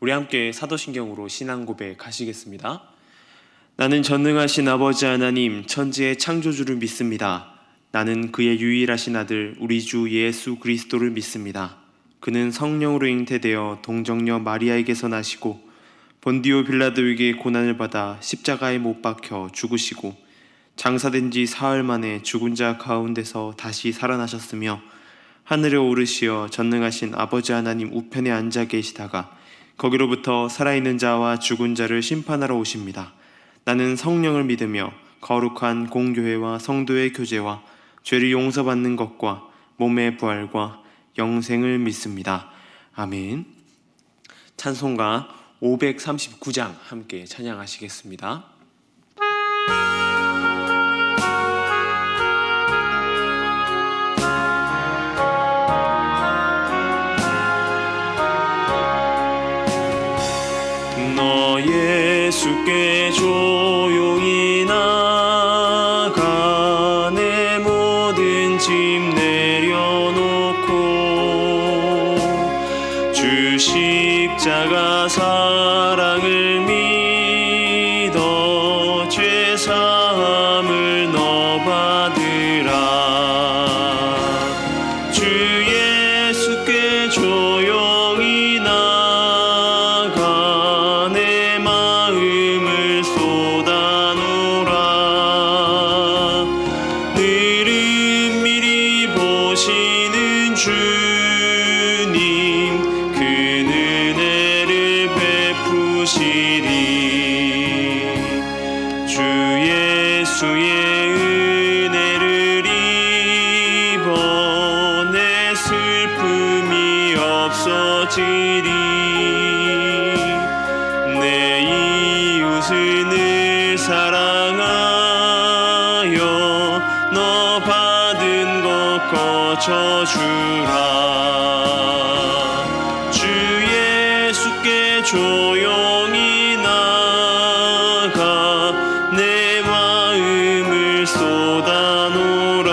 우리 함께 사도신경으로 신앙 고백 하시겠습니다. 나는 전능하신 아버지 하나님 천지의 창조주를 믿습니다. 나는 그의 유일하신 아들 우리 주 예수 그리스도를 믿습니다. 그는 성령으로 잉태되어 동정녀 마리아에게서 나시고 본디오 빌라도에게 고난을 받아 십자가에 못 박혀 죽으시고 장사된 지 사흘 만에 죽은 자 가운데서 다시 살아나셨으며 하늘에 오르시어 전능하신 아버지 하나님 우편에 앉아 계시다가 거기로부터 살아있는 자와 죽은 자를 심판하러 오십니다. 나는 성령을 믿으며 거룩한 공교회와 성도의 교제와 죄를 용서받는 것과 몸의 부활과 영생을 믿습니다. 아멘. 찬송가 539장 함께 찬양하시겠습니다. 너 예수께 조용히 나가 내 모든 짐 내려놓고 주 십자가 사랑을 믿어 죄사함을 너 받으라. 주 예수께 조용히 나가 내 마음을 쏟아놓으라. 늘은 미리 보시는 주님 그 은혜를 베푸시리. 주 예수의 은혜를 입어 내 슬픔이 없어지리. 내 이웃을 늘 사랑하여 너 받은 것 거쳐주라. 주 예수께 조용히 나가 내 마음을 쏟아놓으라.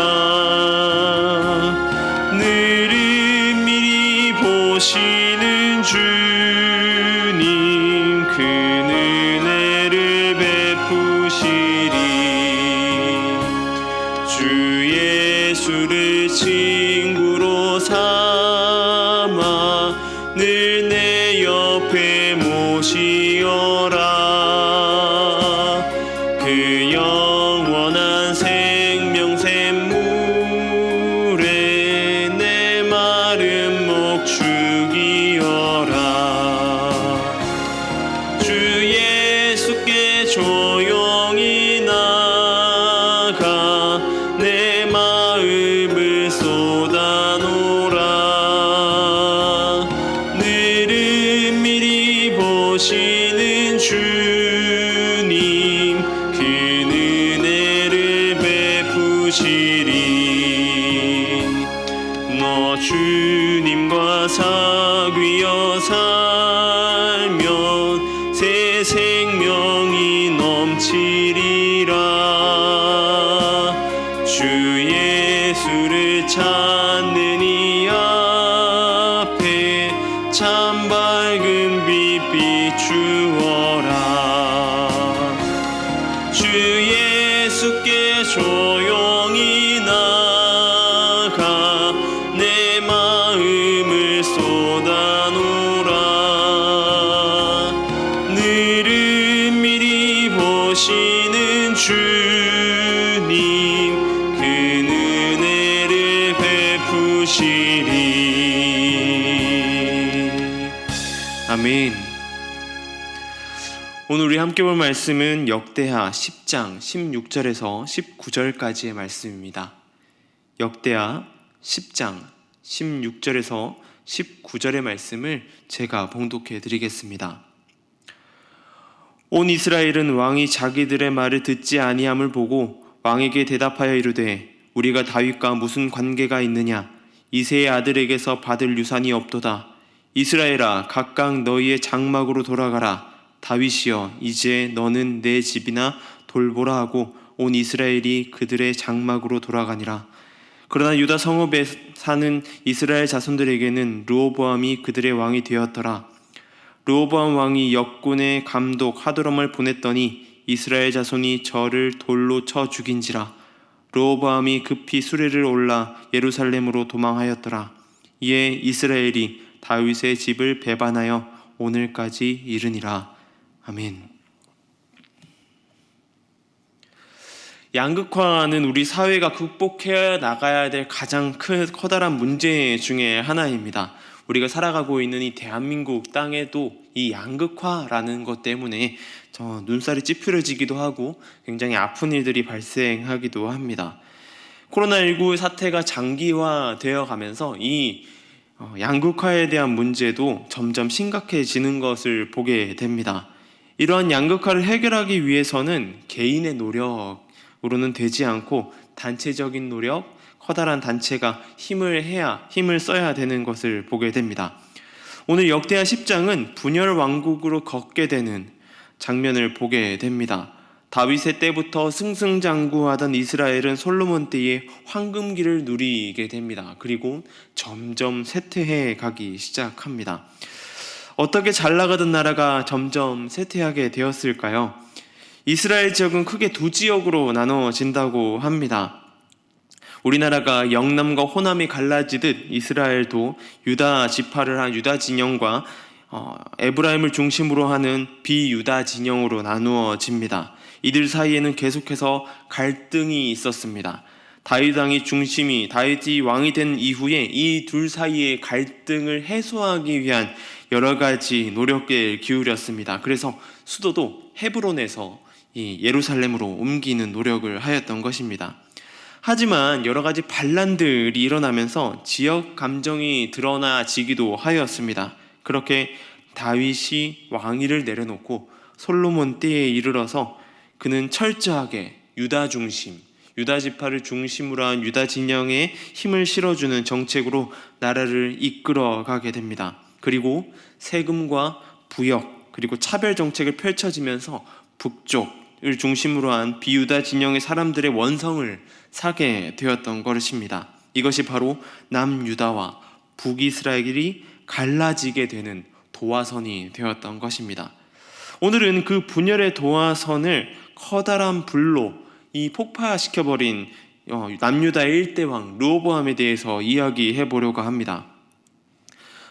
늘은 미리 보시는 주님 그 은혜를 베푸시리. 주 예수를 친구로 삼아 늘 내 옆에 모시어라. 그 영원한 생명샘물에 내 마른 목 죽이어라. 주 예수께 조용히 나가 내 마음을 쏟아놓으라. 늘은 미리 보시는 주님 그 은혜를 베푸시리. 너 주님과 사귀어 살면 새 생명이 넘치리라. 주 예수를 찾는 이 앞에 참 밝은 빛 비추어라. 주 예수께 조용히 나가 내 마음을 쏟아놓으라. 늘은 미리 보시는 주님 그 은혜를 베푸시리. 아멘. 오늘 우리 함께 볼 말씀은 역대하 10장 16절에서 19절까지의 말씀입니다. 역대하 10장 16절에서 19절의 말씀을 제가 봉독해 드리겠습니다. 온 이스라엘은 왕이 자기들의 말을 듣지 아니함을 보고 왕에게 대답하여 이르되 우리가 다윗과 무슨 관계가 있느냐? 이새의 아들에게서 받을 유산이 없도다. 이스라엘아 각각 너희의 장막으로 돌아가라. 다윗이여 이제 너는 내 집이나 돌보라 하고 온 이스라엘이 그들의 장막으로 돌아가니라. 그러나 유다 성읍에 사는 이스라엘 자손들에게는 르호보암이 그들의 왕이 되었더라. 르호보암 왕이 역군의 감독 하도람을 보냈더니 이스라엘 자손이 저를 돌로 쳐 죽인지라. 르호보암이 급히 수레를 올라 예루살렘으로 도망하였더라. 이에 이스라엘이 다윗의 집을 배반하여 오늘까지 이르니라. 아멘. 양극화는 우리 사회가 극복해 나가야 될 가장 커다란 문제 중에 하나입니다. 우리가 살아가고 있는 이 대한민국 땅에도 이 양극화라는 것 때문에 눈살이 찌푸려지기도 하고 굉장히 아픈 일들이 발생하기도 합니다. 코로나19 사태가 장기화되어 가면서 이 양극화에 대한 문제도 점점 심각해지는 것을 보게 됩니다. 이러한 양극화를 해결하기 위해서는 개인의 노력으로는 되지 않고 단체적인 노력, 커다란 단체가 힘을 써야 되는 것을 보게 됩니다. 오늘 역대하 10장은 분열 왕국으로 걷게 되는 장면을 보게 됩니다. 다윗의 때부터 승승장구하던 이스라엘은 솔로몬 때에 황금기를 누리게 됩니다. 그리고 점점 쇠퇴해 가기 시작합니다. 어떻게 잘 나가던 나라가 점점 쇠퇴하게 되었을까요? 이스라엘 지역은 크게 두 지역으로 나눠진다고 합니다. 우리나라가 영남과 호남이 갈라지듯 이스라엘도 유다 지파를 한 유다 진영과 에브라임을 중심으로 하는 비유다 진영으로 나누어집니다. 이들 사이에는 계속해서 갈등이 있었습니다. 다윗이 왕이 된 이후에 이 둘 사이의 갈등을 해소하기 위한 여러 가지 노력에 기울였습니다. 그래서 수도도 헤브론에서 예루살렘으로 옮기는 노력을 하였던 것입니다. 하지만 여러 가지 반란들이 일어나면서 지역 감정이 드러나지기도 하였습니다. 그렇게 다윗이 왕위를 내려놓고 솔로몬 때에 이르러서 그는 철저하게 유다 지파를 중심으로 한 유다 진영에 힘을 실어주는 정책으로 나라를 이끌어가게 됩니다. 그리고 세금과 부역 그리고 차별 정책을 펼쳐지면서 북쪽을 중심으로 한 비유다 진영의 사람들의 원성을 사게 되었던 것입니다. 이것이 바로 남유다와 북이스라엘이 갈라지게 되는 도화선이 되었던 것입니다. 오늘은 그 분열의 도화선을 커다란 불로 폭파시켜버린 남유다의 1대 왕 르호보암에 대해서 이야기해 보려고 합니다.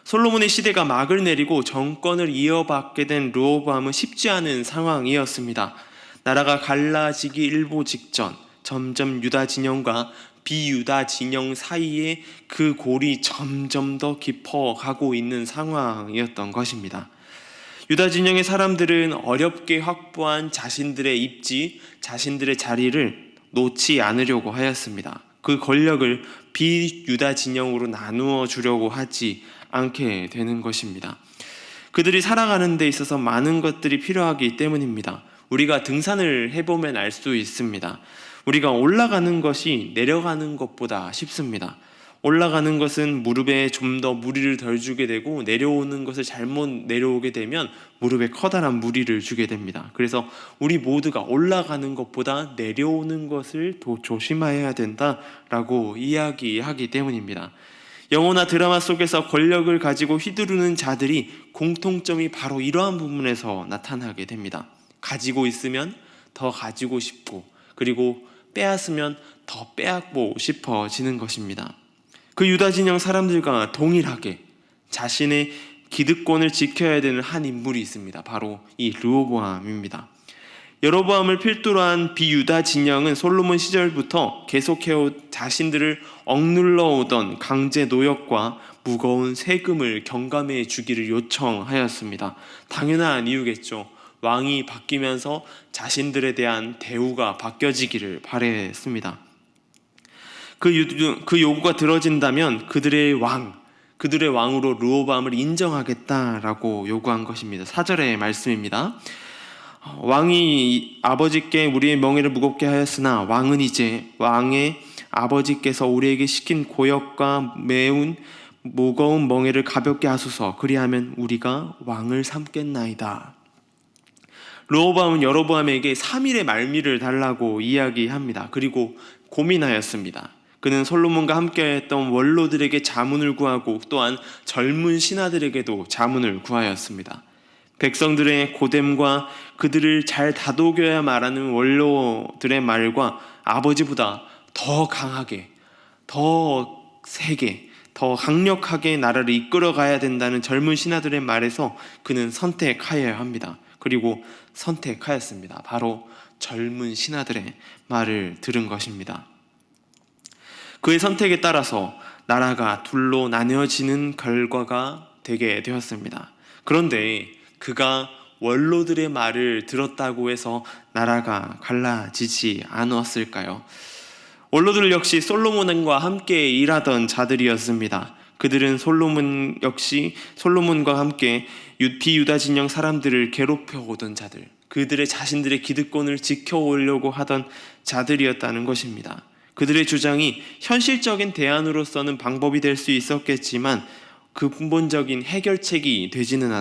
솔로몬의 시대가 막을 내리고 정권을 이어받게 된 르호보암은 쉽지 않은 상황이었습니다. 나라가 갈라지기 일보 직전 점점 유다 진영과 비유다 진영 사이에 그 골이 점점 더 깊어가고 있는 상황이었던 것입니다. 유다 진영의 사람들은 어렵게 확보한 자신들의 입지, 자신들의 자리를 놓지 않으려고 하였습니다. 그 권력을 비유다 진영으로 나누어 주려고 하지 않게 되는 것입니다. 그들이 살아가는 데 있어서 많은 것들이 필요하기 때문입니다. 우리가 등산을 해보면 알 수 있습니다. 우리가 올라가는 것이 내려가는 것보다 쉽습니다. 올라가는 것은 무릎에 좀 더 무리를 덜 주게 되고, 내려오는 것을 잘못 내려오게 되면 무릎에 커다란 무리를 주게 됩니다. 그래서 우리 모두가 올라가는 것보다 내려오는 것을 더 조심해야 된다라고 이야기하기 때문입니다. 영화나 드라마 속에서 권력을 가지고 휘두르는 자들이 공통점이 바로 이러한 부분에서 나타나게 됩니다. 가지고 있으면 더 가지고 싶고, 그리고 빼앗으면 더 빼앗고 싶어지는 것입니다. 그 유다 진영 사람들과 동일하게 자신의 기득권을 지켜야 되는 한 인물이 있습니다. 바로 이 르호보암입니다. 여로보암을 필두로 한 비유다 진영은 솔로몬 시절부터 계속해온 자신들을 억눌러 오던 강제 노역과 무거운 세금을 경감해 주기를 요청하였습니다. 당연한 이유겠죠. 왕이 바뀌면서 자신들에 대한 대우가 바뀌어지기를 바랬습니다. 그 요구가 들어진다면 그들의 왕으로 르호보암을 인정하겠다라고 요구한 것입니다. 4절의 말씀입니다. 왕이 아버지께 우리의 멍에를 무겁게 하였으나 왕은 이제 왕의 아버지께서 우리에게 시킨 고역과 매운 무거운 멍에를 가볍게 하소서. 그리하면 우리가 왕을 삼겠나이다. 르호보암은 여로보암에게 3일의 말미를 달라고 이야기합니다. 그리고 고민하였습니다. 그는 솔로몬과 함께했던 원로들에게 자문을 구하고 또한 젊은 신하들에게도 자문을 구하였습니다. 백성들의 고됨과 그들을 잘 다독여야 말하는 원로들의 말과 아버지보다 더 강하게, 더 세게, 더 강력하게 나라를 이끌어가야 된다는 젊은 신하들의 말에서 그는 선택하여야 합니다. 그리고 선택하였습니다. 바로 젊은 신하들의 말을 들은 것입니다. 그의 선택에 따라서 나라가 둘로 나뉘어지는 결과가 되게 되었습니다. 그런데 그가 원로들의 말을 들었다고 해서 나라가 갈라지지 않았을까요? 원로들 역시 솔로몬과 함께 일하던 자들이었습니다. 그들은 솔로몬과 함께 비유다 진영 사람들을 괴롭혀 오던 자들, 그들의 자신들의 기득권을 지켜오려고 하던 자들이었다는 것입니다. 그들의 주장이 현실적인 대안으로서는 방법이 될 수 있었겠지만 그 근본적인 해결책이 되지는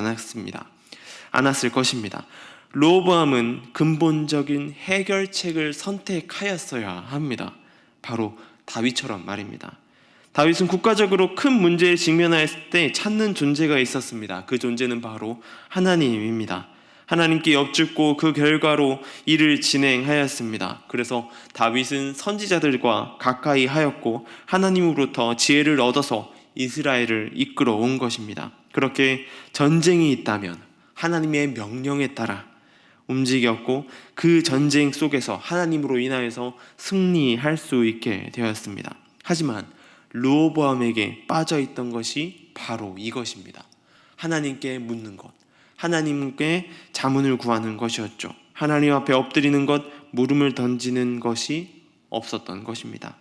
않았을 것입니다. 르호보암은 근본적인 해결책을 선택하였어야 합니다. 바로 다윗처럼 말입니다. 다윗은 국가적으로 큰 문제에 직면했을 때 찾는 존재가 있었습니다. 그 존재는 바로 하나님입니다. 하나님께 엽죽고 그 결과로 일을 진행하였습니다. 그래서 다윗은 선지자들과 가까이 하였고 하나님으로부터 지혜를 얻어서 이스라엘을 이끌어 온 것입니다. 그렇게 전쟁이 있다면 하나님의 명령에 따라 움직였고 그 전쟁 속에서 하나님으로 인하여서 승리할 수 있게 되었습니다. 하지만 르호보암에게 빠져있던 것이 바로 이것입니다. 하나님께 묻는 것, 하나님께 자문을 구하는 것이었죠. 하나님 앞에 엎드리는 것, 물음을 던지는 것이 없었던 것입니다.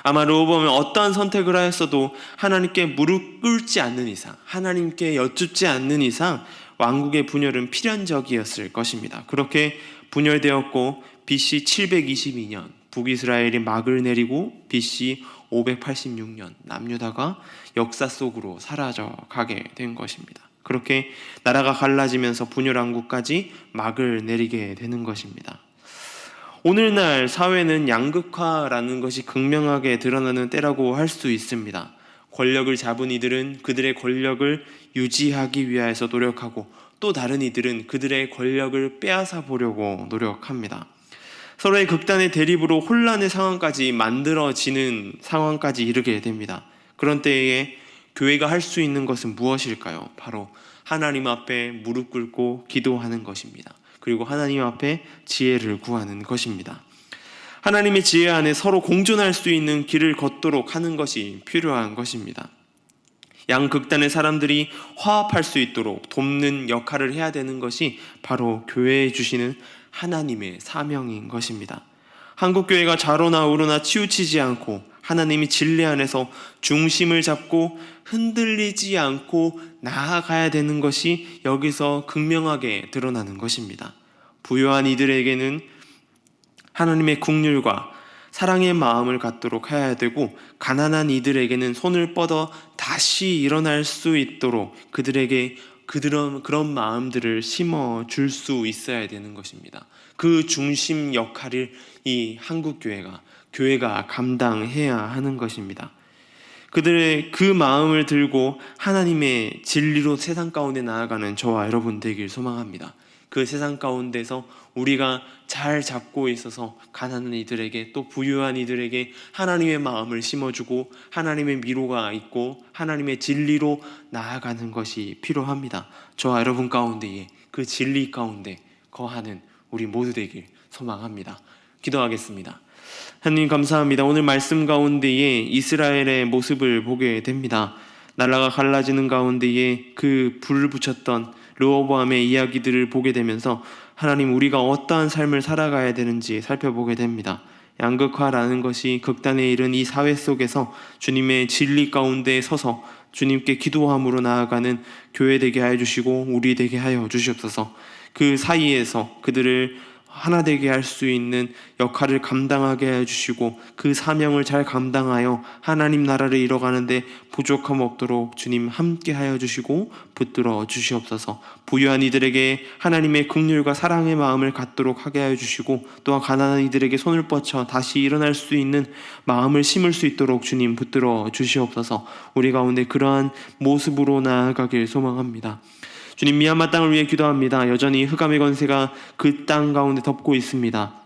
아마 르호보암은 어떠한 선택을 하였어도 하나님께 무릎 꿇지 않는 이상, 하나님께 여쭙지 않는 이상 왕국의 분열은 필연적이었을 것입니다. 그렇게 분열되었고 BC 722년 북이스라엘이 막을 내리고 BC 586년 남유다가 역사 속으로 사라져 가게 된 것입니다. 그렇게 나라가 갈라지면서 분열 왕국까지 막을 내리게 되는 것입니다. 오늘날 사회는 양극화라는 것이 극명하게 드러나는 때라고 할 수 있습니다. 권력을 잡은 이들은 그들의 권력을 유지하기 위해서 노력하고 또 다른 이들은 그들의 권력을 빼앗아 보려고 노력합니다. 서로의 극단의 대립으로 혼란의 상황까지 만들어지는 상황까지 이르게 됩니다. 그런 때에 교회가 할 수 있는 것은 무엇일까요? 바로 하나님 앞에 무릎 꿇고 기도하는 것입니다. 그리고 하나님 앞에 지혜를 구하는 것입니다. 하나님의 지혜 안에 서로 공존할 수 있는 길을 걷도록 하는 것이 필요한 것입니다. 양극단의 사람들이 화합할 수 있도록 돕는 역할을 해야 되는 것이 바로 교회에 주시는 하나님의 사명인 것입니다. 한국교회가 좌로나 우로나 치우치지 않고 하나님이 진리 안에서 중심을 잡고 흔들리지 않고 나아가야 되는 것이 여기서 극명하게 드러나는 것입니다. 부요한 이들에게는 하나님의 긍휼과 사랑의 마음을 갖도록 해야 되고 가난한 이들에게는 손을 뻗어 다시 일어날 수 있도록 그들에게 그런 마음들을 심어줄 수 있어야 되는 것입니다. 그 중심 역할을 이 교회가 감당해야 하는 것입니다. 그들의 그 마음을 들고 하나님의 진리로 세상 가운데 나아가는 저와 여러분 되길 소망합니다. 그 세상 가운데서 우리가 잘 잡고 있어서 가난한 이들에게 또 부유한 이들에게 하나님의 마음을 심어주고 하나님의 미로가 있고 하나님의 진리로 나아가는 것이 필요합니다. 저와 여러분 가운데에 그 진리 가운데 거하는 우리 모두 되길 소망합니다. 기도하겠습니다. 하나님 감사합니다. 오늘 말씀 가운데에 이스라엘의 모습을 보게 됩니다. 나라가 갈라지는 가운데에 그 불을 붙였던 르호보암의 이야기들을 보게 되면서 하나님 우리가 어떠한 삶을 살아가야 되는지 살펴보게 됩니다. 양극화라는 것이 극단에 이른 이 사회 속에서 주님의 진리 가운데 서서 주님께 기도함으로 나아가는 교회 되게 하여 주시고 우리 되게 하여 주시옵소서. 그 사이에서 그들을 하나 되게 할 수 있는 역할을 감당하게 해주시고 그 사명을 잘 감당하여 하나님 나라를 이뤄가는데 부족함 없도록 주님 함께 하여 주시고 붙들어 주시옵소서. 부유한 이들에게 하나님의 긍휼과 사랑의 마음을 갖도록 하게 하여 주시고 또한 가난한 이들에게 손을 뻗쳐 다시 일어날 수 있는 마음을 심을 수 있도록 주님 붙들어 주시옵소서. 우리 가운데 그러한 모습으로 나아가길 소망합니다. 주님, 미얀마 땅을 위해 기도합니다. 여전히 흑암의 권세가 그 땅 가운데 덮고 있습니다.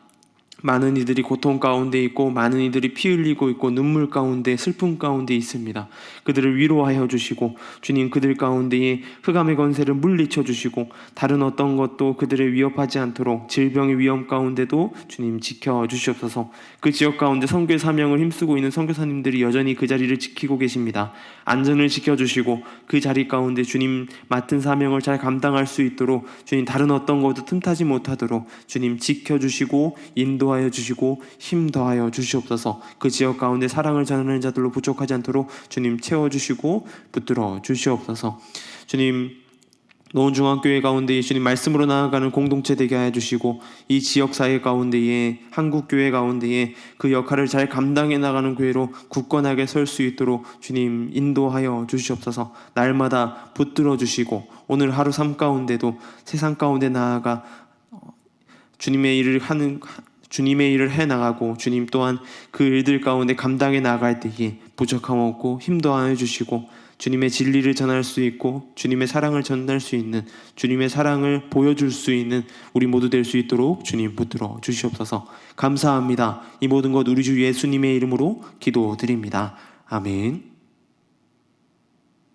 많은 이들이 고통 가운데 있고 많은 이들이 피 흘리고 있고 눈물 가운데 슬픔 가운데 있습니다. 그들을 위로하여 주시고 주님, 그들 가운데에 흑암의 권세를 물리쳐 주시고 다른 어떤 것도 그들을 위협하지 않도록 질병의 위험 가운데도 주님 지켜 주시옵소서. 그 지역 가운데 선교의 사명을 힘쓰고 있는 선교사님들이 여전히 그 자리를 지키고 계십니다. 안전을 지켜주시고 그 자리 가운데 주님 맡은 사명을 잘 감당할 수 있도록 주님, 다른 어떤 것도 틈타지 못하도록 주님 지켜주시고 인도하여 주시고 힘 더하여 주시옵소서. 그 지역 가운데 사랑을 전하는 자들로 부족하지 않도록 주님 채워주시고 붙들어 주시옵소서. 주님, 노원중앙교회 가운데 주님 말씀으로 나아가는 공동체 되게 하여 주시고 이 지역사회 가운데에 한국교회 가운데에 그 역할을 잘 감당해 나가는 교회로 굳건하게 설 수 있도록 주님 인도하여 주시옵소서. 날마다 붙들어 주시고 오늘 하루 삶 가운데도 세상 가운데 나아가 주님의 일을 해 나가고 주님 또한 그 일들 가운데 감당해 나갈 때에 부족함 없고 힘 더하여 주시고 주님의 진리를 전할 수 있고 주님의 사랑을 전할 수 있는, 주님의 사랑을 보여줄 수 있는 우리 모두 될 수 있도록 주님 붙들어 주시옵소서. 감사합니다. 이 모든 것 우리 주 예수님의 이름으로 기도드립니다. 아멘.